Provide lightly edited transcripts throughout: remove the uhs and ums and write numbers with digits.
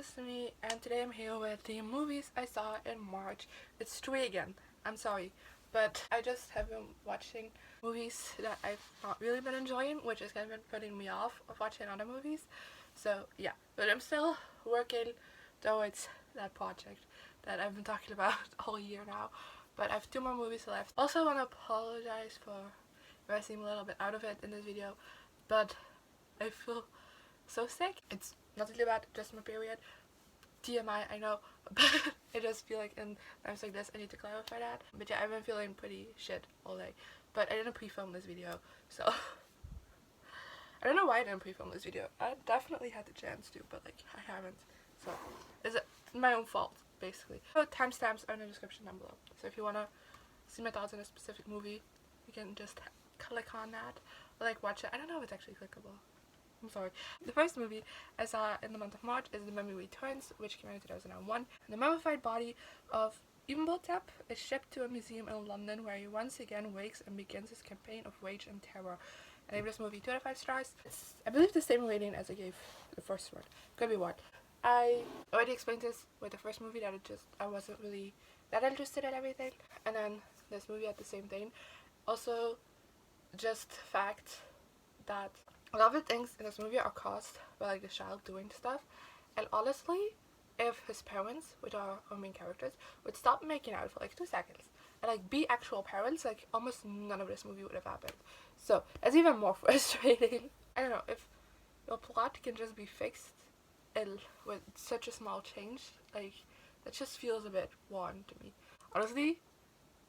it's me, and today I'm here with the movies I saw in March. It's 3 again, I'm sorry, but I just have been watching movies that I've not really been enjoying, which has kind of been putting me off of watching other movies. So yeah, but I'm still working towards that project that I've been talking about all year now. But I have 2 more movies left. Also, I want to apologize for if I seem a little bit out of it in this video, but I feel so sick. It's not really bad, just my period. TMI, I know, but I just feel like in times like this I need to clarify that. But yeah, I've been feeling pretty shit all day. But I didn't pre-film this video, so I don't know why I didn't pre-film this video. I definitely had the chance to, but like I haven't. So it's my own fault, basically. So timestamps are in the description down below. So if you wanna see my thoughts on a specific movie, you can just click on that or like watch it. I don't know if it's actually clickable. I'm sorry. The first movie I saw in the month of March is The Mummy Returns, which came out in 2001. The mummified body of Imhotep is shipped to a museum in London where he once again wakes and begins his campaign of rage and terror. I gave this movie 2 out of 5 stars. It's, I believe, the same rating as I gave the first one. Could be what. I already explained this with the first movie that I wasn't really that interested in everything. And then this movie had the same thing. Also, just fact that a lot of the things in this movie are caused by like the child doing stuff, and honestly, if his parents, which are our main characters, would stop making out for like 2 seconds and like be actual parents, like almost none of this movie would have happened. So it's even more frustrating. I don't know, if your plot can just be fixed with such a small change, like that just feels a bit worn to me. Honestly,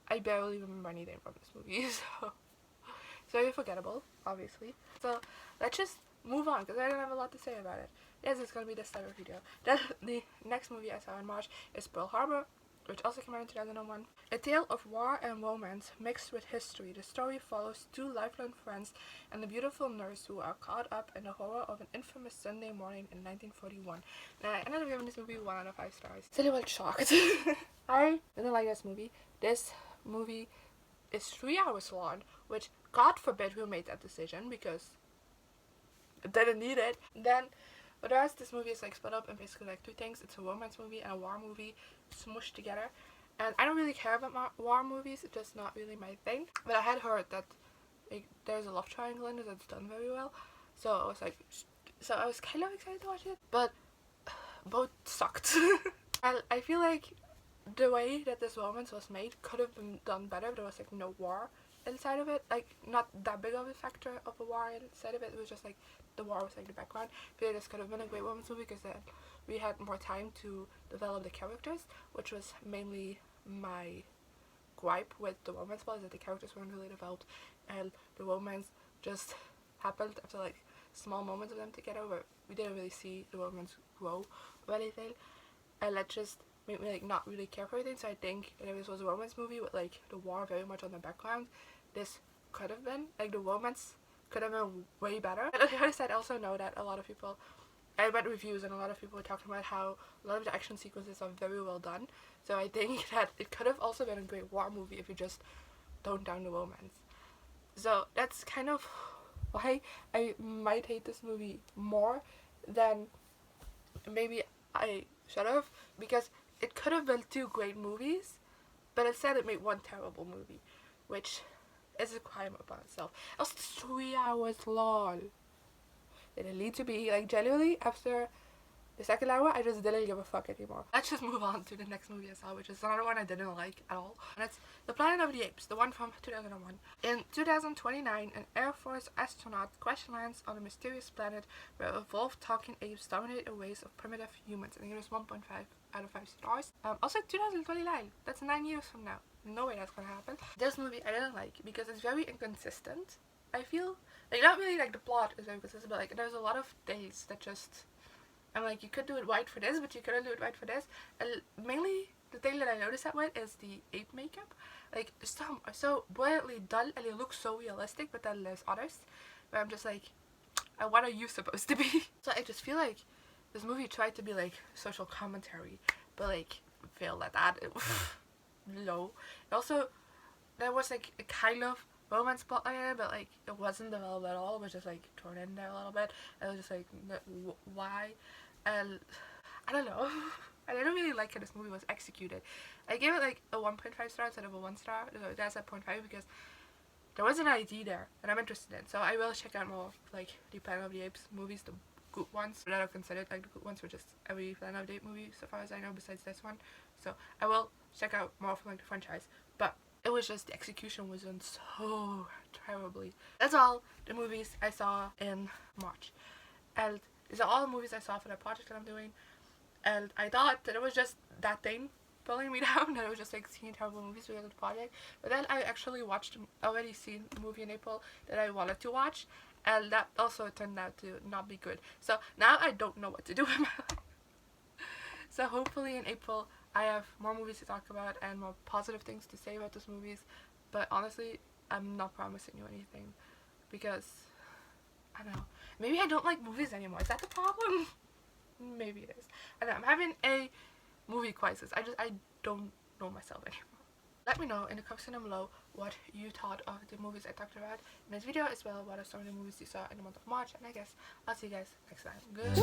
I barely remember anything from this movie, so it's very forgettable, obviously. So let's just move on, because I don't have a lot to say about it. Yes, it's going to be this type of video. Then the next movie I saw in March is Pearl Harbor, which also came out in 2001. A tale of war and romance mixed with history. The story follows 2 lifelong friends and a beautiful nurse who are caught up in the horror of an infamous Sunday morning in 1941. And I ended up giving this movie 1 out of 5 stars. Still a little shocked. I didn't like this movie. This movie is 3 hours long, which God forbid who made that decision, because I didn't need it. Then, but the rest, this movie is like split up in basically like 2 things. It's a romance movie and a war movie smushed together. And I don't really care about war movies, it's just not really my thing. But I had heard that like, there's a love triangle in it that's done very well. So I was like, I was kind of excited to watch it, but both sucked. And I feel like the way that this romance was made could have been done better. There was like no war inside of it, like not that big of a factor of a war inside of it. It was just like the war was like the background. I feel like this could have been a great romance movie because then we had more time to develop the characters, which was mainly my gripe with the romance plot, is that the characters weren't really developed and the romance just happened after like small moments of them together where we didn't really see the romance grow or anything, and that just made me like not really care for anything. So I think if this was a romance movie with like the war very much on the background, this could have been like the romance could have been way better. But on the other side, I also know that a lot of people, I read reviews and a lot of people were talking about how a lot of the action sequences are very well done. So I think that it could have also been a great war movie if you just toned down the romance. So that's kind of why I might hate this movie more than maybe I should have, because it could have been 2 great movies, but instead it made 1 terrible movie, which is a crime upon itself. It was 3 hours long. Did it need to be? Like, genuinely, after the 2nd hour, I just didn't give a fuck anymore. Let's just move on to the next movie I saw, which is another one I didn't like at all. And it's The Planet of the Apes, the one from 2001. In 2029, an Air Force astronaut crash lands on a mysterious planet where evolved talking apes dominate the race of primitive humans. And it was 1.5 out of 5 stars. Also 2029, that's 9 years from now. No way that's gonna happen. This movie I didn't like because it's very inconsistent. I feel like, not really like the plot is very consistent, but like there's a lot of things that just, I'm like, you could do it right for this, but you couldn't do it right for this. And mainly the thing that I noticed that with is the ape makeup. Like, some are so brilliantly done and they look so realistic, but then there's others where I'm just like, what are you supposed to be? So I just feel like this movie tried to be like social commentary, but like failed at that. It low. And also, there was like a kind of romance plot there, but like it wasn't developed at all. It was just like thrown in there a little bit. It was just like, why? And I don't know. I didn't really like how this movie was executed. I gave it like a 1.5 star instead of a 1 star. So that's at 0.5 because there was an idea there and I'm interested in. So I will check out more of, like, the Planet of the Apes movies, the good ones that are considered like the good ones, which is every Planet of the Apes movie so far as I know besides this one. So I will check out more from like the franchise. But it was just the execution was done so terribly. That's all the movies I saw in March. And these are all the movies I saw for the project that I'm doing. And I thought that it was just that thing pulling me down, that it was just like seeing terrible movies because of the project. But then I actually already seen a movie in April that I wanted to watch, and that also turned out to not be good. So now I don't know what to do with my life. So hopefully in April I have more movies to talk about and more positive things to say about those movies. But honestly, I'm not promising you anything because I don't know. Maybe I don't like movies anymore. Is that the problem? Maybe it is. I don't know, I'm having a movie crisis. I don't know myself anymore. Let me know in the comments down below what you thought of the movies I talked about in this video, as well what are some of the movies you saw in the month of March, and I guess I'll see you guys next time. Good.